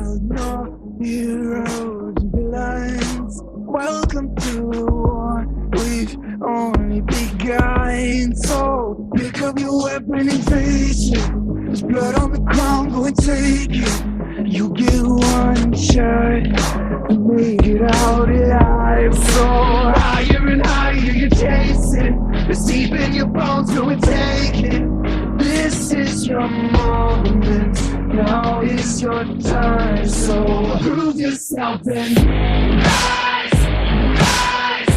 No heroes and villains. Welcome to the war. We've only begun. So pick up your weapon and face it. There's blood on the ground, go and take it. You get one shot to make it out alive. So higher and higher you're chasing. It's deep in your bones, go and take it. This is your moment. Now is your time. So prove yourself and rise, rise.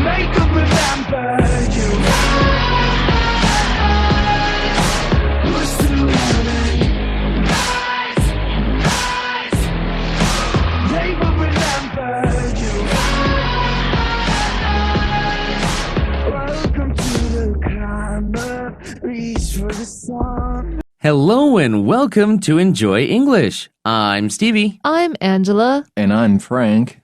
Make them remember you. Rise, push through heaven. Rise, rise. They will remember you. Welcome to the climber. Reach for the sun. Hello and welcome to Enjoy English. I'm Stevie. I'm Angela. And I'm Frank.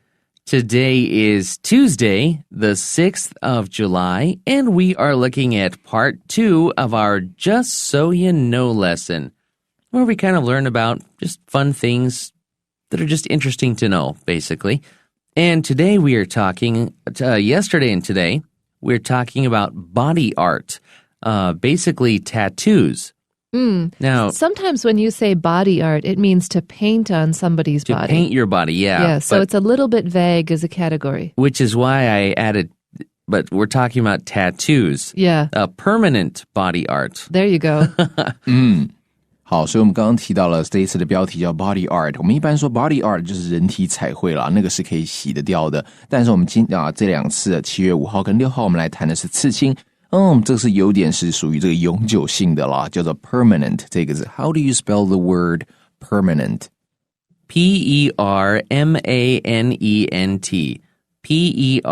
Today is Tuesday, the 6th of July, and we are looking at part 2 of our Just So You Know lesson, where we kind of learn about just fun things that are just interesting to know, basically. And today we are talking, yesterday and today, we're talking about body art, basically tattoos. Now, sometimes when you say body art, it means to paint on somebody's to body. paint your body, yeah. Yeah, so it's a little bit vague as a category. Which is why I added, but we're talking about tattoos. Yeah. Permanent body art. There you go. 好，所以我们刚刚提到了这一次的标题叫 body art。我们一般说 body art 就是人体彩绘啦，那个是可以洗得掉的。但是我们这两次7月5号跟6号，我们来谈的是刺青。这个是有点是属于这个永久性的啦，叫做 permanent 这个字。How do you spell the word permanent? P-E-R-M-A-N-E-N-T. P-E-R-M-A-N-E-N-T.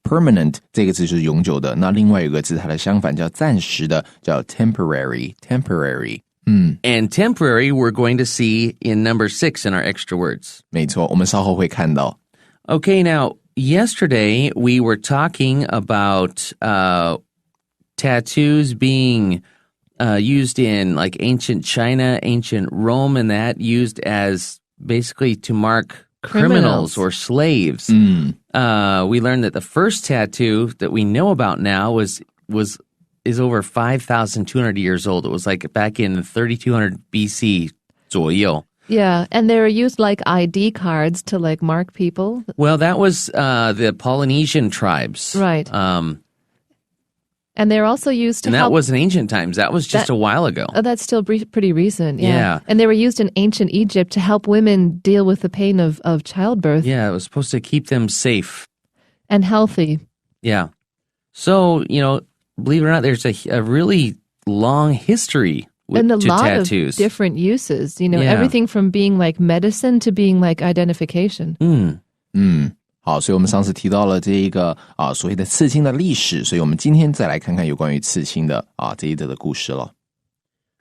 Permanent 这个字就是永久的，那另外有个字它的相反叫暂时的，叫 temporary. And temporary we're going to see in number 6 in our extra words. 没错，我们稍后会看到。Okay, now, yesterday we were talking about tattoos being used in like ancient China, ancient Rome, and that used as basically to mark criminals or slaves. We learned that the first tattoo that we know about now is over 5,200 years old. It was like back in 3200 BC 左右. Yeah, and they were used like ID cards to like mark people. Well, that was the Polynesian tribes. Right. And they're also used to and help... that was in ancient times. That was just a while ago. Oh, that's still pretty recent. Yeah. And they were used in ancient Egypt to help women deal with the pain of childbirth. Yeah, it was supposed to keep them safe. And healthy. Yeah. So, believe it or not, there's a really long history and a lot tattoos. Of different uses. Yeah. Everything from being like medicine to being like identification. 好，所以我们上次提到了这一个所谓的刺青的历史，所以我们今天再来看看有关于刺青的这一则的故事了。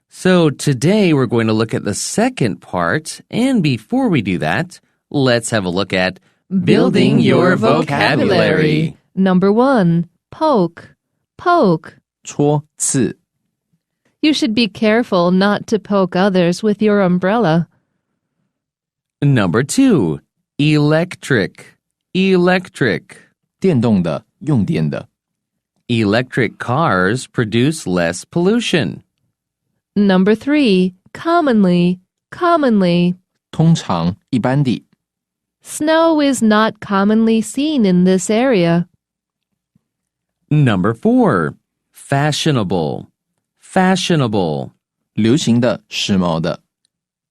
So today we're going to look at the second part, and before we do that, let's have a look at building your vocabulary. Number 1, poke. Poke. 戳刺 You should be careful not to poke others with your umbrella. Number 2, electric. Electric. 电动的，用电的。Electric cars produce less pollution. Number 3, commonly. Commonly. 通常，一般的。Snow is not commonly seen in this area. Number 4, fashionable. Fashionable. 流行的，时髦的。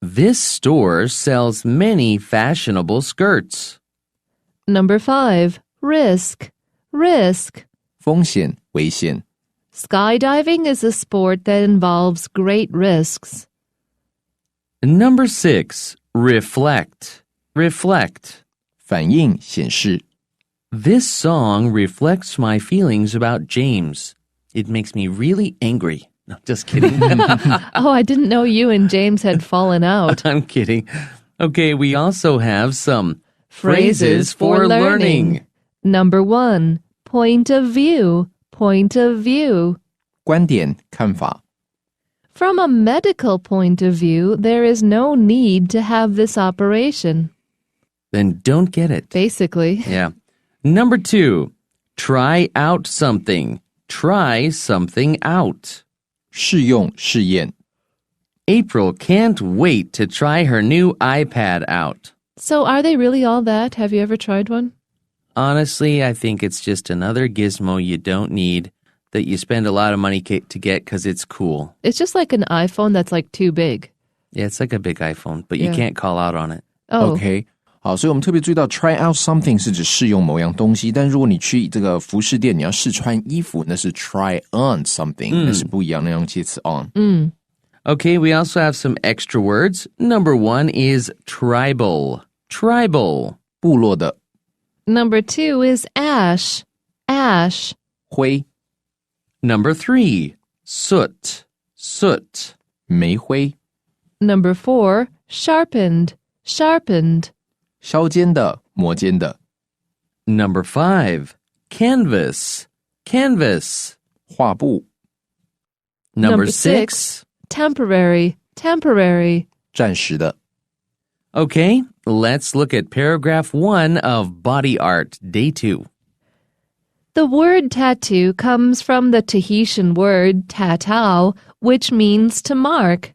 This store sells many fashionable skirts. Number 5, risk. Risk. 风险，危险。Skydiving is a sport that involves great risks. Number 6, reflect. Reflect. 反应，显示。This song reflects my feelings about James. It makes me really angry. No, just kidding. Oh, I didn't know you and James had fallen out. I'm kidding. Okay, we also have some phrases for learning. Number 1, point of view. Point of view. 观点，看法。From a medical point of view, there is no need to have this operation. Then don't get it. Basically. Yeah. Number 2, try out something. Try something out. 试用试验 April can't wait to try her new iPad out. So are they really all that? Have you ever tried one? Honestly, I think it's just another gizmo you don't need that you spend a lot of money to get because it's cool. It's just like an iPhone that's like too big. Yeah, it's like a big iPhone, but you Yeah. can't call out on it. Oh. OK， 好，所以我们特别注意到 try out something 是指试用某样东西，但如果你去这个服饰店，你要试穿衣服，那是 try on something，那是不一样，那用介词 on。Okay, we also have some extra words. Number 1 is tribal. Tribal. 部落的 Number 2 is ash. Ash. 灰 Number 3, soot. Soot. 煤灰 Number 4, sharpened. Sharpened. 削尖的磨尖的 Number 5, canvas. Canvas. 画布 Number 6. Temporary. Temporary. 暂时的 Okay, let's look at paragraph 1 of Body Art, Day 2. The word tattoo comes from the Tahitian word tatau, which means to mark.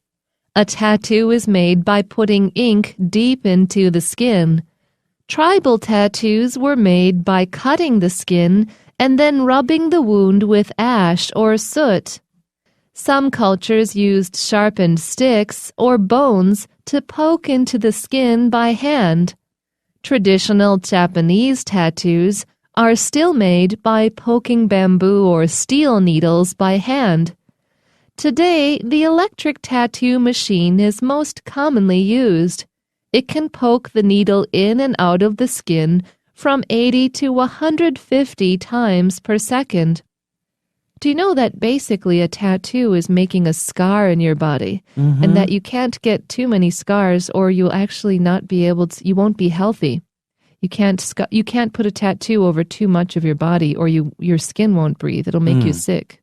A tattoo is made by putting ink deep into the skin. Tribal tattoos were made by cutting the skin and then rubbing the wound with ash or soot. Some cultures used sharpened sticks or bones to poke into the skin by hand. Traditional Japanese tattoos are still made by poking bamboo or steel needles by hand. Today, the electric tattoo machine is most commonly used. It can poke the needle in and out of the skin from 80 to 150 times per second. Do you know that basically a tattoo is making a scar in your body and that you can't get too many scars or you'll actually not be able to, you won't be healthy. You can't put a tattoo over too much of your body or your skin won't breathe. It'll make you sick.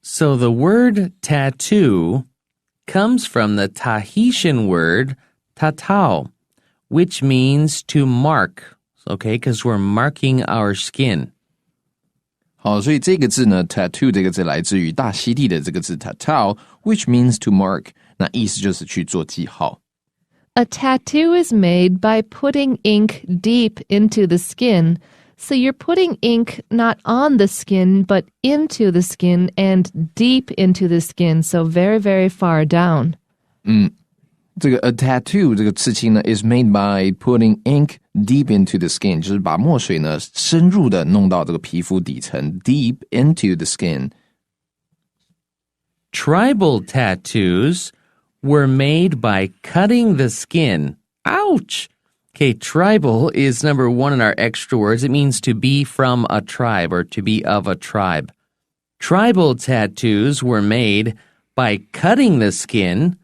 So the word tattoo comes from the Tahitian word tatau, which means to mark, okay, because we're marking our skin. 好，所以这个字呢 tattoo 这个字来自于大溪地的这个字 tatau which means to mark 那意思就是去做记号 A tattoo is made by putting ink deep into the skin. So you're putting ink not on the skin, but into the skin and deep into the skin. So very, very far down. 这个 a tattoo 这个刺青呢 is made by putting ink deep into the skin 就是把墨水呢深入的弄到这个皮肤底层 deep into the skin. Tribal tattoos were made by cutting the skin. Ouch! Okay, tribal is number 1 in our extra words. It means to be from a tribe or to be of a tribe. Tribal tattoos were made by cutting the skin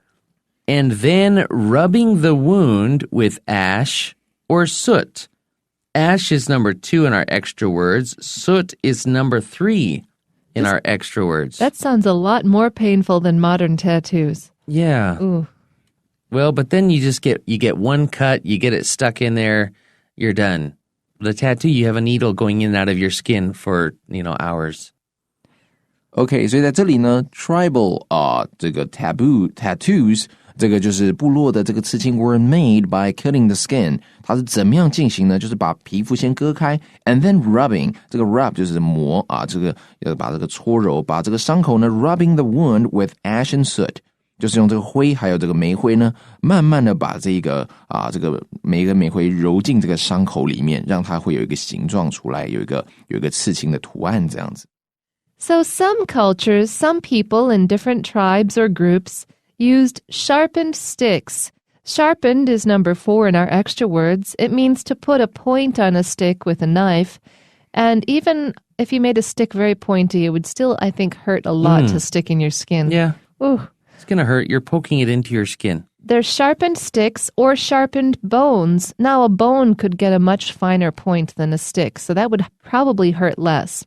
and then rubbing the wound with ash or soot. Ash is number 2 in our extra words. Soot is number 3 in our extra words. That sounds a lot more painful than modern tattoos. Yeah. Ooh. Well, but then you get one cut, you get it stuck in there, you're done. The tattoo, you have a needle going in and out of your skin for, hours. OK, 所以在这里呢 tribal 这个 tattoos 这个就是部落的这个刺青 were made by cutting the skin 它是怎么样进行呢就是把皮肤先割开 and then rubbing 这个 rub 就是磨这个要把这个搓揉把这个伤口呢 rubbing the wound with ash and soot 就是用这个灰还有这个煤灰呢慢慢的把这个这个每个煤灰揉进这个伤口里面让它会有一个形状出来有一个刺青的图案这样子 So some cultures, some people in different tribes or groups used sharpened sticks. Sharpened is number 4 in our extra words. It means to put a point on a stick with a knife. And even if you made a stick very pointy, it would still, I think, hurt a lot to stick in your skin. Yeah. Ooh. It's going to hurt. You're poking it into your skin. They're sharpened sticks or sharpened bones. Now, a bone could get a much finer point than a stick, so that would probably hurt less.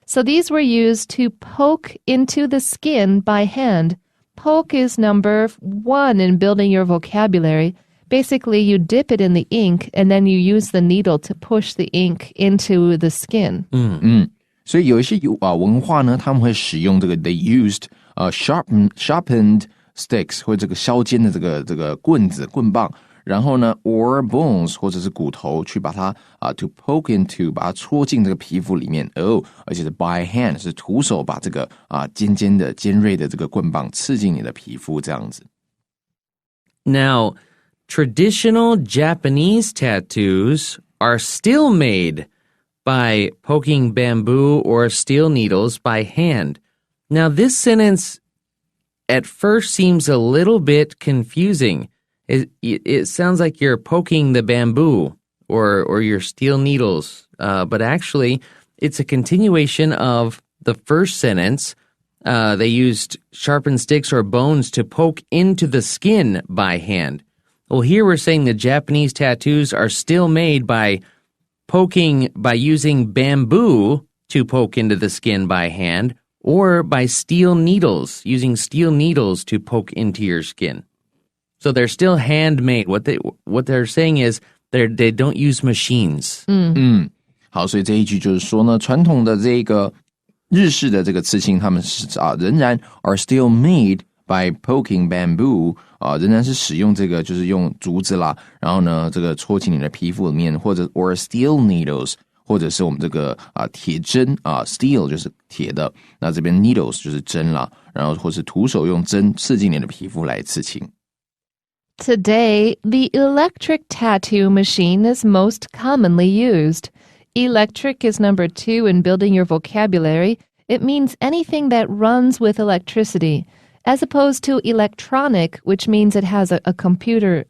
So these were used to poke into the skin by hand. Poke is number 1 in building your vocabulary. Basically, you dip it in the ink and then you use the needle to push the ink into the skin. 所以有一些文化呢，他们会使用这个 they used sharpened sticks 或这个削尖的这个棍棒，然后呢 or bones 或者是骨头去把它to poke into 把它戳进这个皮肤里面而且是 by hand 是徒手把这个尖锐的这个棍棒刺进你的皮肤这样子。Now, traditional Japanese tattoos are still made by poking bamboo or steel needles by hand. Now, this sentence at first seems a little bit confusing. It sounds like you're poking the bamboo or your steel needles, but actually, it's a continuation of the first sentence. They used sharpened sticks or bones to poke into the skin by hand. Well, here we're saying the Japanese tattoos are still made by using bamboo to poke into the skin by hand, or by using steel needles to poke into your skin. So they're still handmade. What they're saying is they don't use machines. 好，所以这一句就是说呢，传统的这个日式的这个刺青，他们是仍然 are still made by poking bamboo 仍然是使用这个就是用竹子啦，然后呢这个戳进你的皮肤里面，或者 or steel needles 或者是我们这个铁针steel 就是铁的，那这边 needles 就是针啦，然后或是徒手用针刺进你的皮肤来刺青。Today, the electric tattoo machine is most commonly used. Electric is number 2 in building your vocabulary. It means anything that runs with electricity, as opposed to electronic, which means it has a computer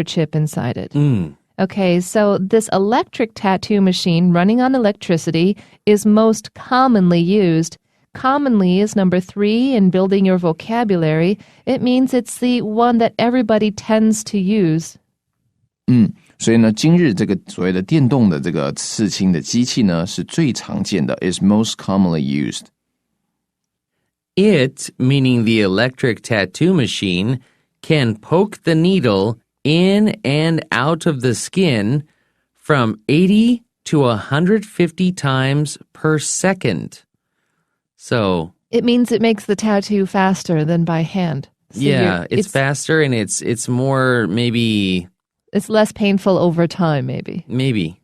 chip inside it. Okay, so this electric tattoo machine running on electricity is most commonly used. Commonly is number 3 in building your vocabulary. It means it's the one that everybody tends to use. 所以呢，今日这个所谓的电动的这个刺青的机器呢，是最常见的 is most commonly used. It, meaning the electric tattoo machine, can poke the needle in and out of the skin from 80 to 150 times per second. So it means it makes the tattoo faster than by hand. So it's faster and it's more maybe it's less painful over time, maybe.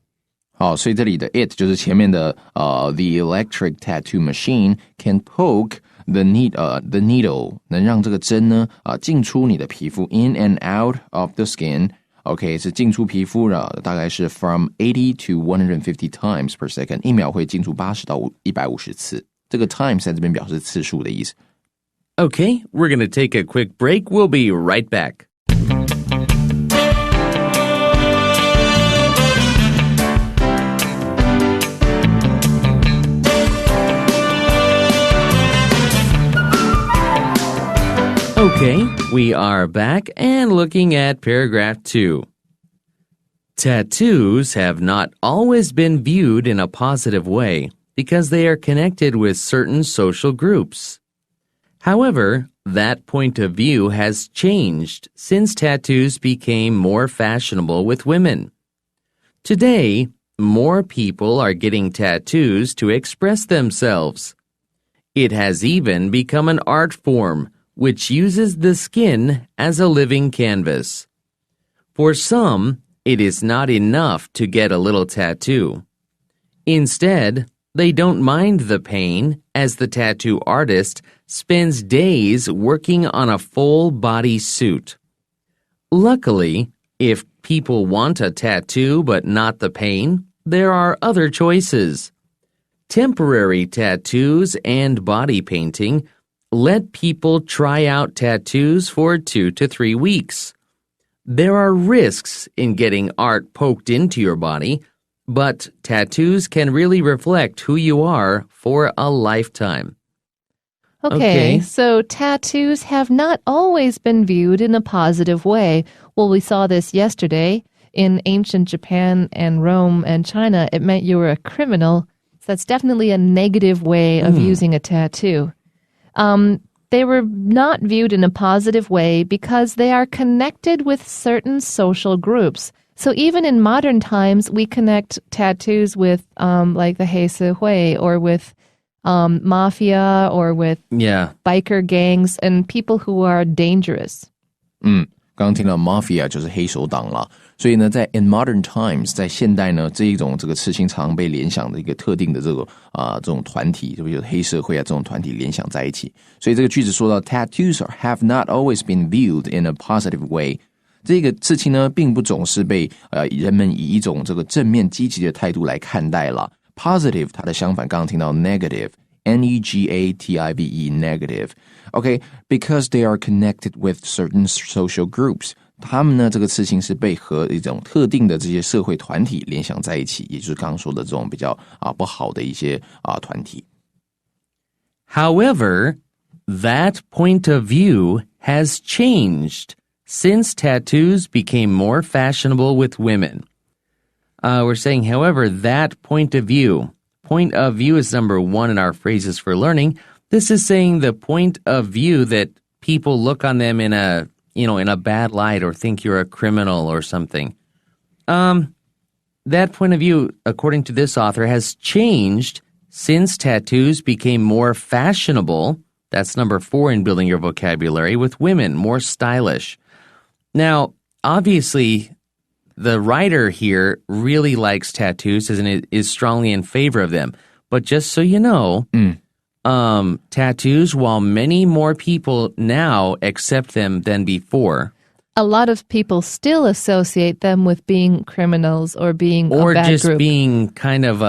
好，所以这里的 it 就是前面的the electric tattoo machine can poke the needle 能让这个针呢进出你的皮肤 in and out of the skin. OK 是进出皮肤大概是 from 80 to 150 times per second 1秒会进出80到150次。这个 times 在这边表示次数的意思。Okay, we're going to take a quick break. We'll be right back. Okay, we are back and looking at paragraph 2. Tattoos have not always been viewed in a positive way because they are connected with certain social groups. However, that point of view has changed since tattoos became more fashionable with women. Today, more people are getting tattoos to express themselves. It has even become an art form which uses the skin as a living canvas. For some, it is not enough to get a little tattoo. Instead, they don't mind the pain as the tattoo artist spends days working on a full body suit. Luckily, if people want a tattoo but not the pain, there are other choices. Temporary tattoos and body painting let people try out tattoos for 2 to 3 weeks. There are risks in getting art poked into your body, but tattoos can really reflect who you are for a lifetime. Okay, so tattoos have not always been viewed in a positive way. Well, we saw this yesterday. In ancient Japan and Rome and China, it meant you were a criminal. So that's definitely a negative way of using a tattoo. they were not viewed in a positive way because they are connected with certain social groups. So even in modern times, we connect tattoos with like the 黑社会 or with mafia or with biker gangs and people who are dangerous. 刚刚听到 mafia 就是黑手党了，所以呢，在 in modern times 在现代呢，这个刺青常被联想的一个特定的这种团体，就比如黑社会啊这种团体联想在一起。所以这个句子说到 tattoos have not always been viewed in a positive way。这个刺青呢，并不总是被人们以一种这个正面积极的态度来看待了。Positive 它的相反，刚刚听到 negative。negative, negative. Okay, because they are connected with certain social groups. 他们呢，这个刺青是被和一种特定的这些社会团体联想在一起，也就是刚刚说的这种比较不好的一些团体。However, that point of view has changed since tattoos became more fashionable with women. We're saying, however, that point of view. Point of view is number one in our phrases for learning. This is saying the point of view that people look on them in a bad light or think you're a criminal or something. That point of view, according to this author, has changed since tattoos became more fashionable. That's number 4 in building your vocabulary with women, more stylish. Now, obviously, the writer here really likes tattoos and is strongly in favor of them. But just so you know, tattoos, while many more people now accept them than before, a lot of people still associate them with being criminals or being a bad or just group. being kind of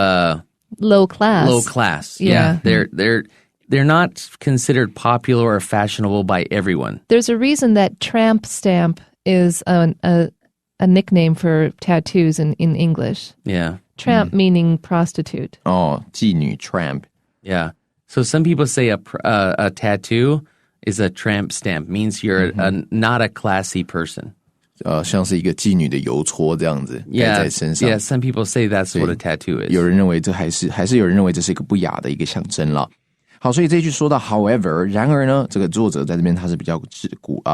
low class. Low class. Yeah. They're not considered popular or fashionable by everyone. There's a reason that tramp stamp is a nickname for tattoos in English. Yeah. Tramp meaning prostitute. 妓女 tramp. Yeah. So some people say a tattoo is a tramp stamp, means you're not a classy person. 像是一个妓女的邮戳这样子盖在身上。Yeah, some people say that's what a tattoo is. 有人认为这还是有人认为这是一个不雅的一个象征了。好，所以这一句说到 however， 然而呢，这个作者在这边他是比较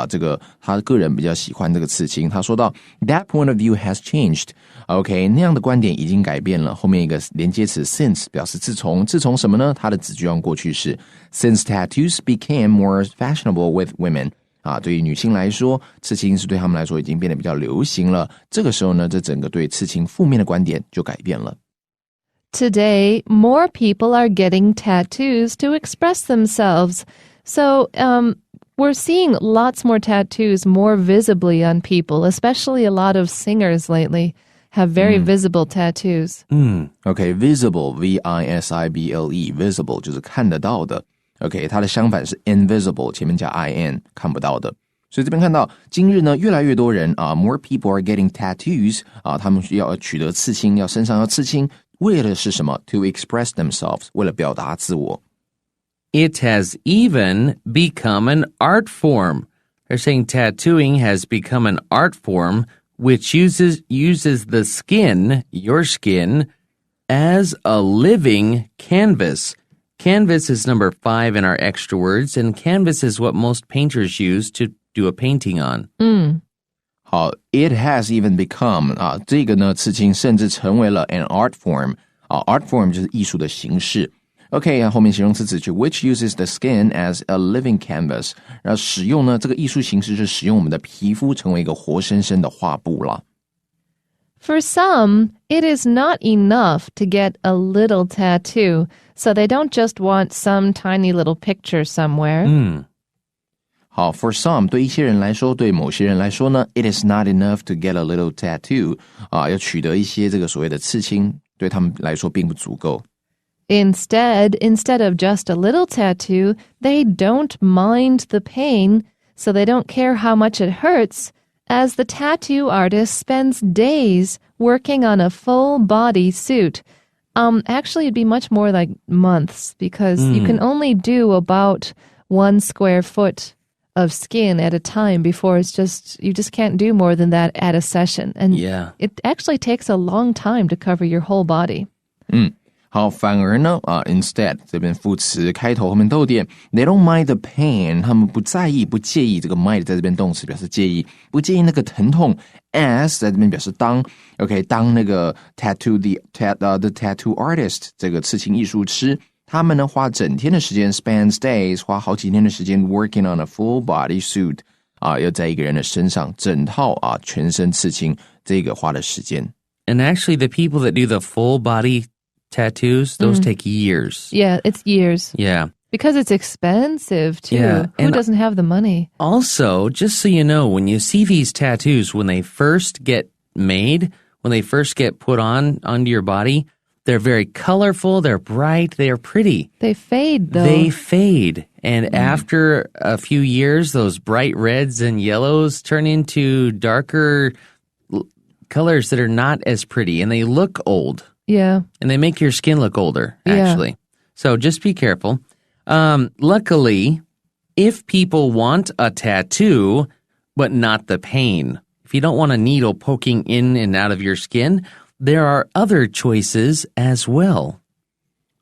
这个他个人比较喜欢这个刺青。他说到 that point of view has changed。OK， 那样的观点已经改变了。后面一个连接词 since 表示自从什么呢？它的子句用过去式 since tattoos became more fashionable with women。对于女性来说，刺青是对他们来说已经变得比较流行了。这个时候呢，这整个对刺青负面的观点就改变了。Today, more people are getting tattoos to express themselves. So, we're seeing lots more tattoos more visibly on people, especially a lot of singers lately have very visible tattoos. OK, visible, V-I-S-I-B-L-E, visible 就是看得到的。OK， 它的相反是 invisible， 前面加 I-N， 看不到的。所以这边看到今日呢，越来越多人more people are getting tattoos 他们要取得刺青，要身上要刺青。为了是什么 ？To express themselves， 为了表达自我。It has even become an art form. They're saying tattooing has become an art form which uses the skin, your skin, as a living canvas. Canvas is number 5 in our extra words, and canvas is what most painters use to do a painting on. 好 ，it has even become 这个呢，刺青甚至成为了 an art form art form 就是艺术的形式。OK， 后面形容词子句 which uses the skin as a living canvas， 然后使用呢这个艺术形式是使用我们的皮肤成为一个活生生的画布啦。For some, it is not enough to get a little tattoo, so they don't just want some tiny little picture somewhere. 好 ，for some 对一些人来说，对某些人来说呢 ，it is not enough to get a little tattoo 要取得一些这个所谓的刺青，对他们来说并不足够。Instead of just a little tattoo, they don't mind the pain, so they don't care how much it hurts, as the tattoo artist spends days working on a full body suit. Actually, it'd be much more like months, because you can only do about 1 square foot of skin at a time before you just can't do more than that at a session. And it actually takes a long time to cover your whole body. 好，反而呢instead 这边副词开头后面逗点 they don't mind the pain 他们不在意不介意，这个 mind 在这边动词表示介意，不介意那个疼痛 as 在这边表示当 OK 当那个 the tattoo artist 这个刺青艺术师，他们呢花整天的时间 spends days 花好几天的时间 working on a full body suit 要在一个人的身上整套全身刺青，这个花的时间。 And actually the people that do the full body tattoos, those take years. Yeah, it's years. Yeah. Because it's expensive, too. Yeah, Who and doesn't have the money? Also, just so you know, when you see these tattoos, when they first get made, when they first get put onto your body, they're very colorful, they're bright, they're pretty. They fade, though. They fade. And after a few years, those bright reds and yellows turn into darker colors that are not as pretty, and they look old. Yeah. And they make your skin look older, actually. So just be careful. Luckily, if people want a tattoo, but not the pain, if you don't want a needle poking in and out of your skin, there are other choices as well.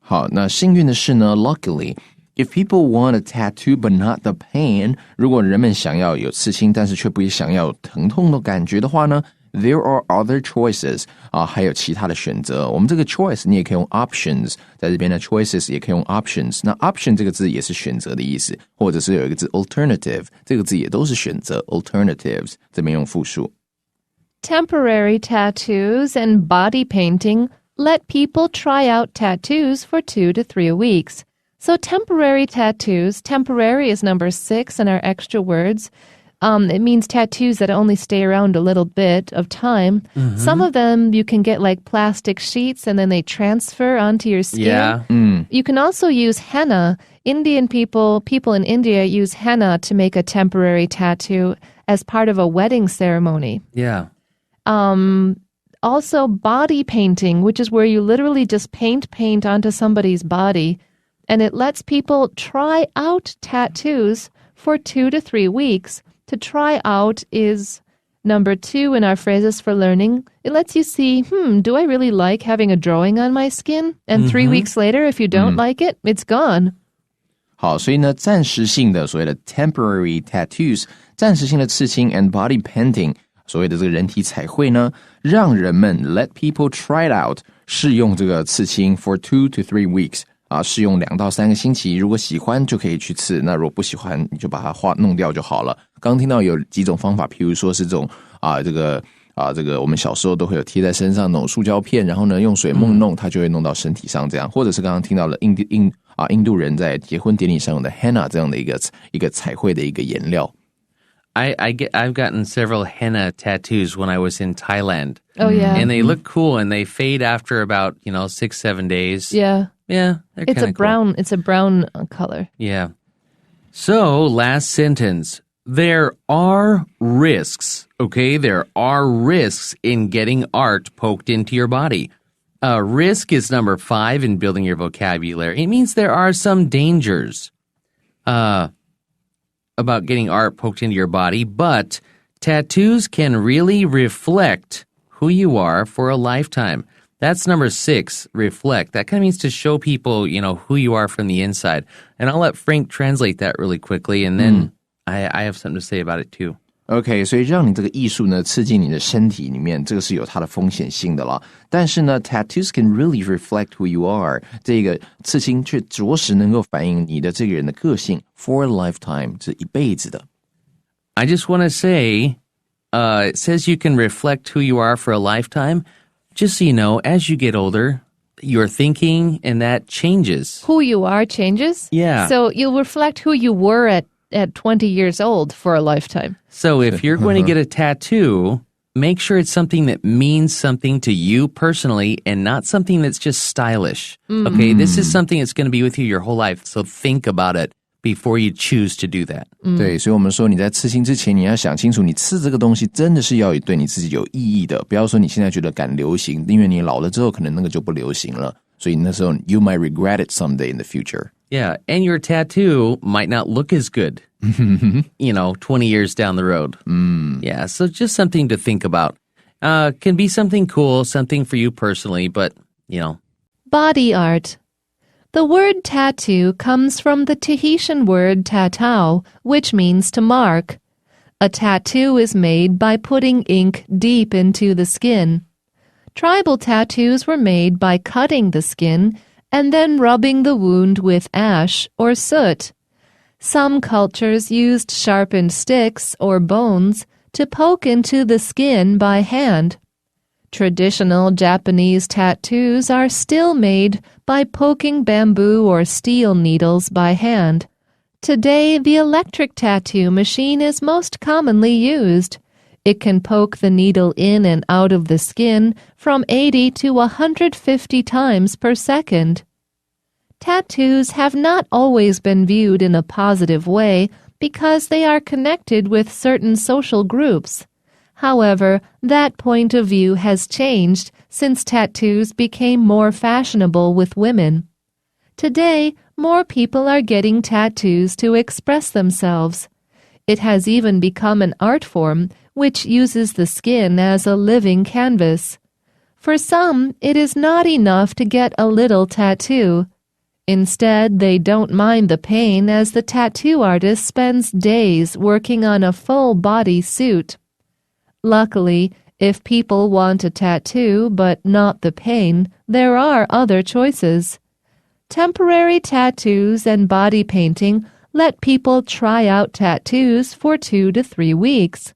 好，那幸运的是呢 luckily, if people want a tattoo but not the pain, 如果人们想要有刺青，但是却不想要疼痛的感觉的话呢，There are other choices 还有其他的选择。我们这个 choice 你也可以用 options， 在这边的 choices 也可以用 options。那 option 这个字也是选择的意思，或者是有一个字 alternative， 这个字也都是选择 alternatives， 这边用复数。Temporary tattoos and body painting let people try out tattoos for 2 to 3 weeks. So temporary tattoos, temporary is number 6 in our extra words. It means tattoos that only stay around a little bit of time. Some of them you can get like plastic sheets and then they transfer onto your skin. Yeah. You can also use henna. Indian people in India use henna to make a temporary tattoo as part of a wedding ceremony. Yeah. Also body painting, which is where you literally just paint onto somebody's body. And it lets people try out tattoos for 2 to 3 weeks. To try out is number 2 in our phrases for learning. It lets you see, do I really like having a drawing on my skin? And 3 weeks later, if you don't like it, it's gone. 好，所以呢，暂时性的所谓的 temporary tattoos， 暂时性的刺青 and body painting， 所谓的这个人体彩绘呢，让人们 let people try it out， 试用这个刺青 for 2 to 3 weeks。试用2到3个星期，如果喜欢就可以去刺，那如果不喜欢你就把它弄掉就好了。刚听到有几种方法，譬如说是这种这个我们小时候都会有贴在身上那种塑胶片，然后呢用水梦弄，它就会弄到身体上这样，或者是刚刚听到了印度人在结婚典礼上用的 henna 这样的一个彩绘的一个颜料。I've gotten several henna tattoos when I was in Thailand. Oh, yeah. And they look cool and they fade after about, 6-7 days. Yeah. Yeah, they're It's a cool. brown. It's a brown color. Yeah. So, last sentence. There are risks, okay? There are risks in getting art poked into your body. Risk is number 5 in building your vocabulary. It means there are some dangers about getting art poked into your body, but tattoos can really reflect who you are for a lifetime. That's number 6, reflect. That kind of means to show people, who you are from the inside. And I'll let Frank translate that really quickly, and then I have something to say about it too. OK， 所以让你这个艺术呢刺进你的身体里面，这个是有它的风险性的啦。但是呢 ，tattoos can really reflect who you are。这个刺青却着实能够反映你的这个人的个性 for a lifetime， 是一辈子的。I just want to say, it says you can reflect who you are for a lifetime. Just so you know, as you get older, your thinking and that changes. Who you are changes? Yeah. So you'll reflect who you were at 20 years old for a lifetime. So if you're going to get a tattoo, make sure it's something that means something to you personally and not something that's just stylish. Okay, this is something that's going to be with you your whole life. So think about it before you choose to do that. 对，所以我们说你在刺青之前，你要想清楚，你刺这个东西真的是要对你自己有意义的，不要说你现在觉得赶流行，因为你老了之后可能那个就不流行了，所以那时候 you might regret it someday in the future. Yeah, and your tattoo might not look as good, 20 years down the road. Yeah, so just something to think about. Can be something cool, something for you personally, but, Body art. The word tattoo comes from the Tahitian word tatau, which means to mark. A tattoo is made by putting ink deep into the skin. Tribal tattoos were made by cutting the skin and then rubbing the wound with ash or soot. Some cultures used sharpened sticks or bones to poke into the skin by hand. Traditional Japanese tattoos are still made by poking bamboo or steel needles by hand. Today, the electric tattoo machine is most commonly used. It can poke the needle in and out of the skin from 80 to 150 times per second. Tattoos have not always been viewed in a positive way because they are connected with certain social groups. However, that point of view has changed since tattoos became more fashionable with women. Today, more people are getting tattoos to express themselves. It has even become an art form which uses the skin as a living canvas. For some, it is not enough to get a little tattoo. Instead, they don't mind the pain as the tattoo artist spends days working on a full-body suit. Luckily, if people want a tattoo but not the pain, there are other choices. Temporary tattoos and body painting let people try out tattoos for 2 to 3 weeks.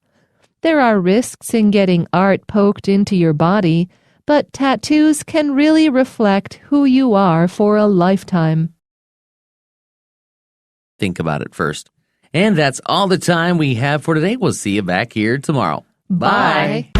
There are risks in getting art poked into your body, but tattoos can really reflect who you are for a lifetime. Think about it first. And that's all the time we have for today. We'll see you back here tomorrow. Bye.